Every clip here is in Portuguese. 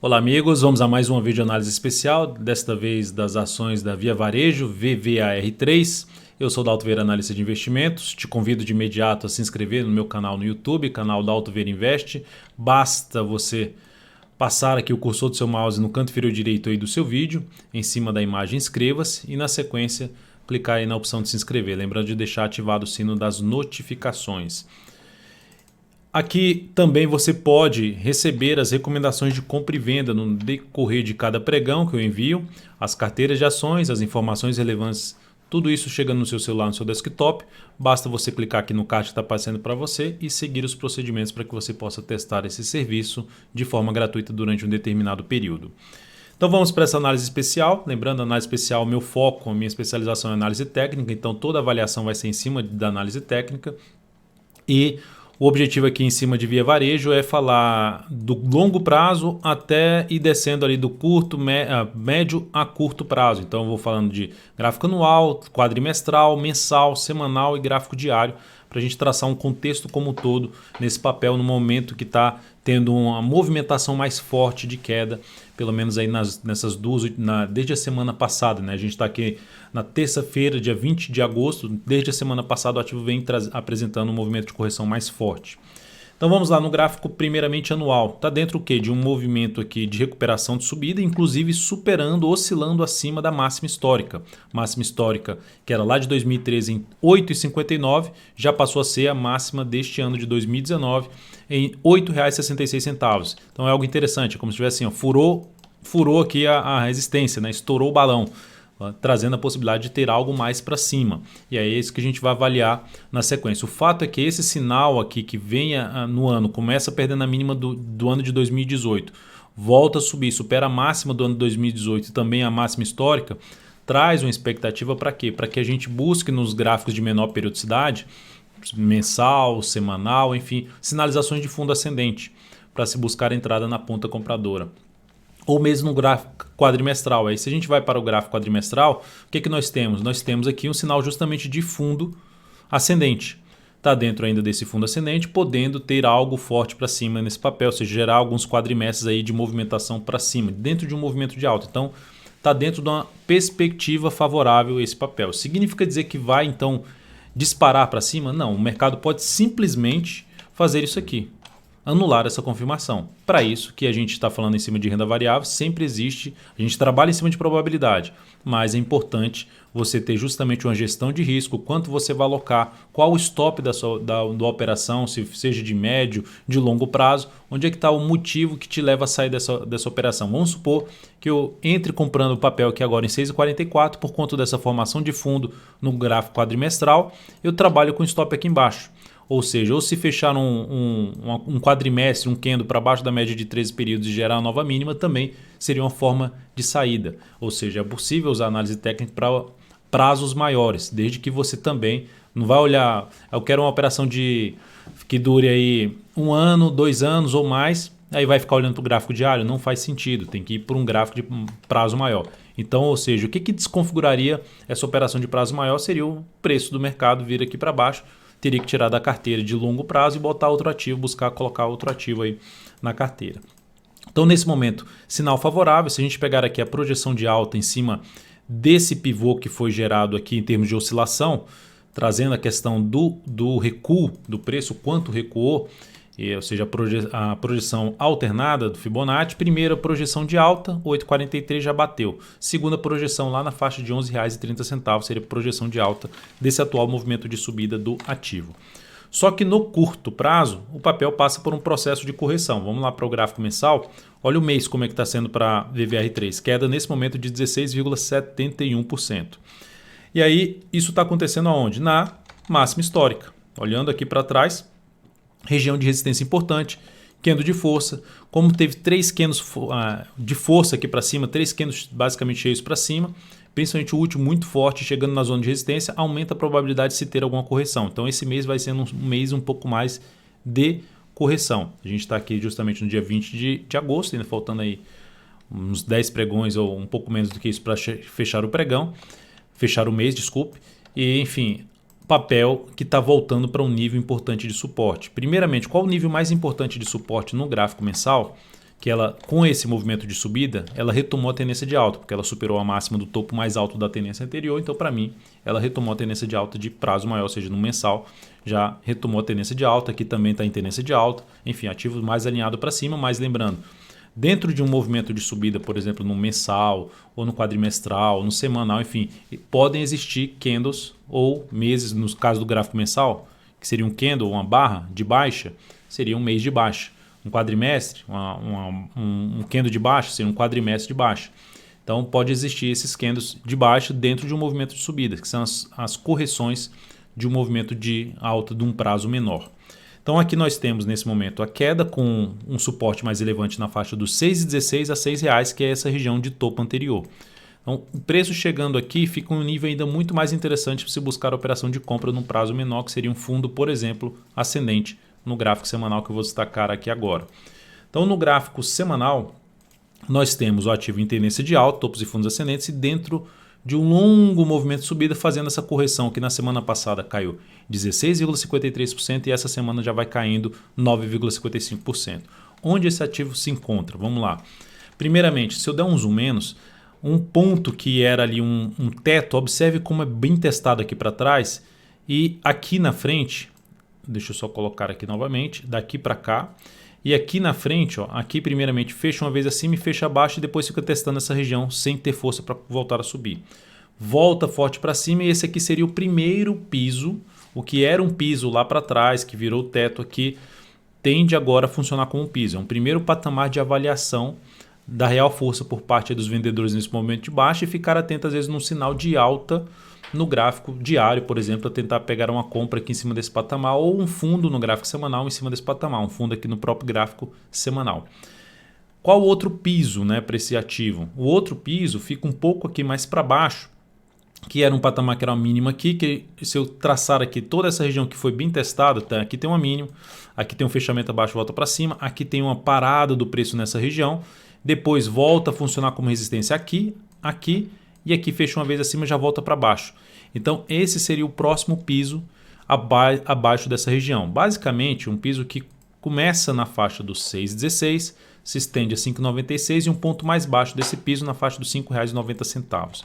Olá amigos, vamos a mais uma videoanálise especial, desta vez das ações da Via Varejo, VVAR3. Eu sou o Dalto Vieira, analista de investimentos, te convido de imediato a se inscrever no meu canal no YouTube, canal Dalto Vieira Investe. Basta você passar aqui o cursor do seu mouse no canto inferior direito aí do seu vídeo, em cima da imagem inscreva-se e na sequência clicar aí na opção de se inscrever, lembrando de deixar ativado o sino das notificações. Aqui também você pode receber as recomendações de compra e venda no decorrer de cada pregão que eu envio, as carteiras de ações, as informações relevantes, tudo isso chegando no seu celular, no seu desktop. Basta você clicar aqui no card que está aparecendo para você e seguir os procedimentos para que você possa testar esse serviço de forma gratuita durante um determinado período. Então vamos para essa análise especial. Lembrando, a análise especial, meu foco, a minha especialização é análise técnica, então toda avaliação vai ser em cima da análise técnica. E o objetivo aqui em cima de Via Varejo é falar do longo prazo até ir descendo ali do médio a curto prazo. Então eu vou falando de gráfico anual, quadrimestral, mensal, semanal e gráfico diário, para a gente traçar um contexto como um todo nesse papel no momento que está tendo uma movimentação mais forte de queda, pelo menos aí nessas duas, desde a semana passada, né? A gente está aqui na terça-feira, dia 20 de agosto, desde a semana passada o ativo vem apresentando um movimento de correção mais forte. Então vamos lá no gráfico primeiramente anual. Está dentro o quê? De um movimento aqui de recuperação de subida, inclusive superando, oscilando acima da máxima histórica. Máxima histórica que era lá de 2013 em 8,59, já passou a ser a máxima deste ano de 2019 em R$ 8,66. Então é algo interessante, é como se tivesse assim, ó, furou aqui a resistência, né? Estourou o balão, trazendo a possibilidade de ter algo mais para cima. E é isso que a gente vai avaliar na sequência. O fato é que esse sinal aqui que venha no ano, começa perdendo a mínima do ano de 2018, volta a subir, supera a máxima do ano de 2018 e também a máxima histórica, traz uma expectativa para quê? Para que a gente busque nos gráficos de menor periodicidade, mensal, semanal, enfim, sinalizações de fundo ascendente, para se buscar a entrada na ponta compradora. Ou mesmo no gráfico quadrimestral. Aí se a gente vai para o gráfico quadrimestral, o que nós temos? Nós temos aqui um sinal justamente de fundo ascendente. Está dentro ainda desse fundo ascendente, podendo ter algo forte para cima nesse papel, ou seja, gerar alguns quadrimestres aí de movimentação para cima, dentro de um movimento de alta. Então, está dentro de uma perspectiva favorável esse papel. Significa dizer que vai, então, disparar para cima? Não, o mercado pode simplesmente fazer isso aqui, anular essa confirmação. Para isso que a gente está falando em cima de renda variável, sempre existe, a gente trabalha em cima de probabilidade, mas é importante você ter justamente uma gestão de risco, quanto você vai alocar, qual o stop da operação, se seja de médio, de longo prazo, onde é que está o motivo que te leva a sair dessa operação. Vamos supor que eu entre comprando o papel aqui agora em 6,44 por conta dessa formação de fundo no gráfico quadrimestral, eu trabalho com stop aqui embaixo. Ou seja, ou se fechar um quadrimestre, um candle para baixo da média de 13 períodos e gerar uma nova mínima, também seria uma forma de saída. Ou seja, é possível usar análise técnica para prazos maiores, desde que você também não vai olhar, eu quero uma operação que dure aí 1 ano, 2 anos ou mais, aí vai ficar olhando para o gráfico diário, não faz sentido, tem que ir para um gráfico de prazo maior. Então, ou seja, o que desconfiguraria essa operação de prazo maior seria o preço do mercado vir aqui para baixo, teria que tirar da carteira de longo prazo e botar outro ativo, buscar colocar outro ativo aí na carteira. Então, nesse momento, sinal favorável. Se a gente pegar aqui a projeção de alta em cima desse pivô que foi gerado aqui em termos de oscilação, trazendo a questão do recuo do preço, quanto recuou, ou seja, a projeção alternada do Fibonacci. Primeira projeção de alta, 8,43 já bateu. Segunda projeção lá na faixa de R$ 11,30 seria a projeção de alta desse atual movimento de subida do ativo. Só que no curto prazo, o papel passa por um processo de correção. Vamos lá para o gráfico mensal. Olha o mês como é que está sendo para VVR3. Queda nesse momento de 16,71%. E aí, isso está acontecendo aonde? Na máxima histórica. Olhando aqui para trás, região de resistência importante, candle de força. Como teve 3 candles de força aqui para cima, 3 candles basicamente cheios para cima, principalmente o último muito forte, chegando na zona de resistência, aumenta a probabilidade de se ter alguma correção. Então esse mês vai ser um mês um pouco mais de correção. A gente está aqui justamente no dia 20 de agosto, ainda faltando aí uns 10 pregões ou um pouco menos do que isso para fechar o pregão, fechar o mês, desculpe. E enfim, papel que está voltando para um nível importante de suporte. Primeiramente, qual o nível mais importante de suporte no gráfico mensal? que ela, com esse movimento de subida, ela retomou a tendência de alta, porque ela superou a máxima do topo mais alto da tendência anterior. Então, para mim, ela retomou a tendência de alta de prazo maior, ou seja, no mensal, já retomou a tendência de alta. Aqui também está em tendência de alta. Enfim, ativo mais alinhado para cima, mas lembrando, dentro de um movimento de subida, por exemplo, no mensal, ou no quadrimestral, no semanal, enfim, podem existir candles ou meses, no caso do gráfico mensal, que seria um candle, uma barra de baixa, seria um mês de baixa. Um quadrimestre, um candle de baixa, seria um quadrimestre de baixa. Então pode existir esses candles de baixa dentro de um movimento de subida, que são as correções de um movimento de alta de um prazo menor. Então aqui nós temos nesse momento a queda com um suporte mais elevante na faixa dos 6,16 a R$6, que é essa região de topo anterior. Então o preço chegando aqui fica um nível ainda muito mais interessante para se buscar a operação de compra num prazo menor, que seria um fundo, por exemplo, ascendente, no gráfico semanal que eu vou destacar aqui agora. Então no gráfico semanal nós temos o ativo em tendência de alta, topos e fundos ascendentes, e dentro de um longo movimento de subida fazendo essa correção que na semana passada caiu 16,53% e essa semana já vai caindo 9,55%. Onde esse ativo se encontra? Vamos lá. Primeiramente, se eu der um zoom menos, um ponto que era ali um teto, observe como é bem testado aqui para trás e aqui na frente, deixa eu só colocar aqui novamente, daqui para cá. E aqui na frente, ó, aqui primeiramente fecha uma vez acima e fecha abaixo e depois fica testando essa região sem ter força para voltar a subir. Volta forte para cima e esse aqui seria o primeiro piso, o que era um piso lá para trás, que virou teto aqui, tende agora a funcionar como um piso. É um primeiro patamar de avaliação da real força por parte dos vendedores nesse momento de baixa e ficar atento às vezes num sinal de alta no gráfico diário, por exemplo, a tentar pegar uma compra aqui em cima desse patamar ou um fundo no gráfico semanal em cima desse patamar, um fundo aqui no próprio gráfico semanal. Qual o outro piso, né, para esse ativo? O outro piso fica um pouco aqui mais para baixo, que era um patamar que era uma mínima aqui, que se eu traçar aqui toda essa região que foi bem testada, tá? Aqui tem uma mínima, aqui tem um fechamento abaixo, volta para cima, aqui tem uma parada do preço nessa região, depois volta a funcionar como resistência aqui, aqui, e aqui fecha uma vez acima e já volta para baixo. Então esse seria o próximo piso abaixo dessa região. Basicamente um piso que começa na faixa dos 6,16, se estende a 5,96 e um ponto mais baixo desse piso na faixa dos R$ 5,90.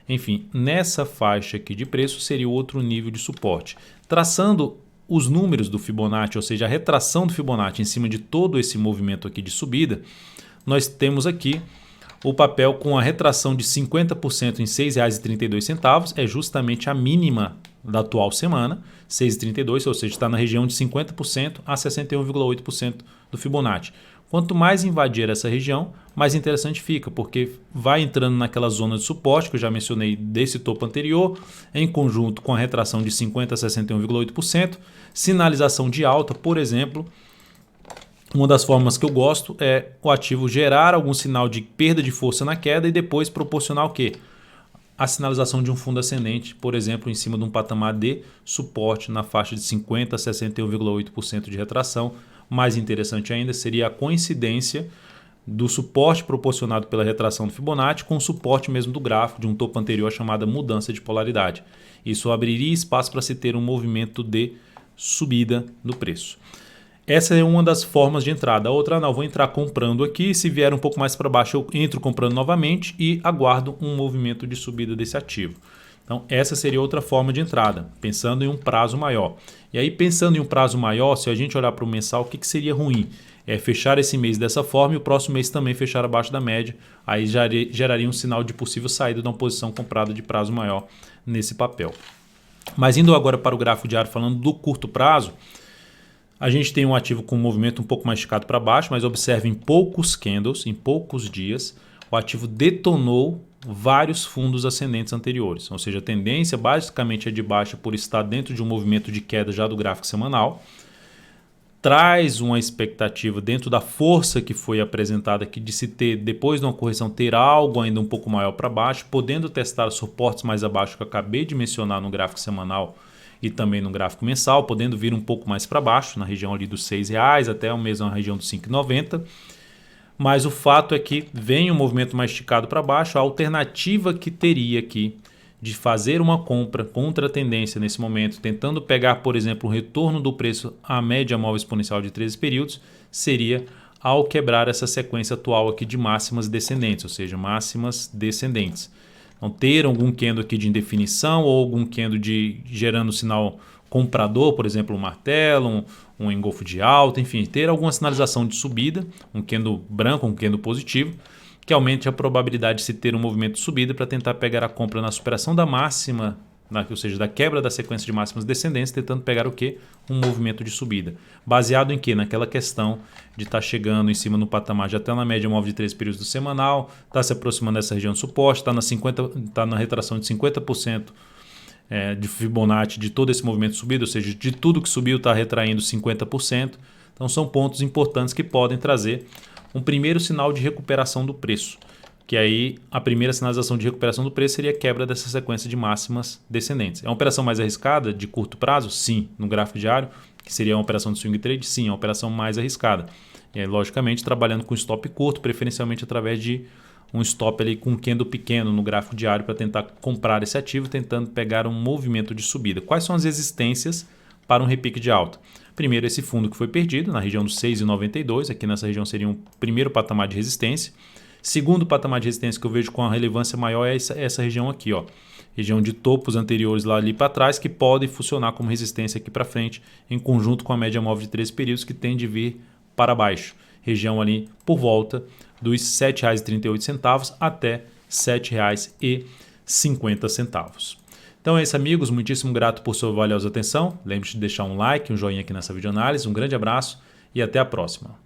Enfim, nessa faixa aqui de preço seria outro nível de suporte. Traçando os números do Fibonacci, ou seja, a retração do Fibonacci em cima de todo esse movimento aqui de subida, nós temos aqui o papel com a retração de 50% em R$ 6,32, é justamente a mínima da atual semana, 6,32, ou seja, está na região de 50% a 61,8% do Fibonacci. Quanto mais invadir essa região, mais interessante fica, porque vai entrando naquela zona de suporte que eu já mencionei desse topo anterior, em conjunto com a retração de 50% a 61,8%, sinalização de alta, por exemplo. Uma das formas que eu gosto é o ativo gerar algum sinal de perda de força na queda e depois proporcionar o quê? A sinalização de um fundo ascendente, por exemplo, em cima de um patamar de suporte na faixa de 50% a 61,8% de retração. Mais interessante ainda seria a coincidência do suporte proporcionado pela retração do Fibonacci com o suporte mesmo do gráfico de um topo anterior chamada mudança de polaridade. Isso abriria espaço para se ter um movimento de subida do preço. Essa é uma das formas de entrada. A outra, não, vou entrar comprando aqui, se vier um pouco mais para baixo eu entro comprando novamente e aguardo um movimento de subida desse ativo. Então essa seria outra forma de entrada, pensando em um prazo maior. E aí pensando em um prazo maior, se a gente olhar para o mensal, o que seria ruim? É fechar esse mês dessa forma e o próximo mês também fechar abaixo da média. Aí geraria um sinal de possível saída de uma posição comprada de prazo maior nesse papel. Mas indo agora para o gráfico diário falando do curto prazo, a gente tem um ativo com um movimento um pouco mais esticado para baixo, mas observe em poucos candles, em poucos dias, o ativo detonou vários fundos ascendentes anteriores. Ou seja, a tendência basicamente é de baixa por estar dentro de um movimento de queda já do gráfico semanal. Traz uma expectativa dentro da força que foi apresentada aqui de se ter, depois de uma correção, ter algo ainda um pouco maior para baixo, podendo testar suportes mais abaixo que eu acabei de mencionar no gráfico semanal e também no gráfico mensal, podendo vir um pouco mais para baixo, na região ali dos R$ 6,00 até a mesma região dos R$ 5,90. Mas o fato é que vem um movimento mais esticado para baixo, a alternativa que teria aqui de fazer uma compra contra a tendência nesse momento, tentando pegar, por exemplo, o retorno do preço à média móvel exponencial de 13 períodos, seria ao quebrar essa sequência atual aqui de máximas descendentes, ou seja, máximas descendentes. Então, ter algum candle aqui de indefinição ou algum candle gerando sinal comprador, por exemplo, um martelo, um engolfo de alta, enfim, ter alguma sinalização de subida, um candle branco, um candle positivo, que aumente a probabilidade de se ter um movimento de subida para tentar pegar a compra na superação da máxima, ou seja, da quebra da sequência de máximas descendentes, tentando pegar o quê? Um movimento de subida. Baseado em quê? Naquela questão de estar chegando em cima no patamar já até na média móvel de 3 períodos do semanal, está se aproximando dessa região de suporte, está na retração de 50% de Fibonacci de todo esse movimento de subida, ou seja, de tudo que subiu está retraindo 50%. Então são pontos importantes que podem trazer um primeiro sinal de recuperação do preço, que aí a primeira sinalização de recuperação do preço seria a quebra dessa sequência de máximas descendentes. É uma operação mais arriscada, de curto prazo? Sim. No gráfico diário, que seria uma operação de swing trade? Sim, é uma operação mais arriscada. E aí, logicamente, trabalhando com stop curto, preferencialmente através de um stop ali com um candle pequeno no gráfico diário para tentar comprar esse ativo, tentando pegar um movimento de subida. Quais são as resistências para um repique de alta? Primeiro, esse fundo que foi perdido na região dos 6,92, aqui nessa região seria um primeiro patamar de resistência. Segundo patamar de resistência que eu vejo com a relevância maior é essa região aqui, ó. Região de topos anteriores lá ali para trás que podem funcionar como resistência aqui para frente, em conjunto com a média móvel de 13 períodos que tende a vir para baixo. Região ali por volta dos R$ 7,38 até R$ 7,50. Então é isso, amigos. Muitíssimo grato por sua valiosa atenção. Lembre-se de deixar um like, um joinha aqui nessa videoanálise. Um grande abraço e até a próxima.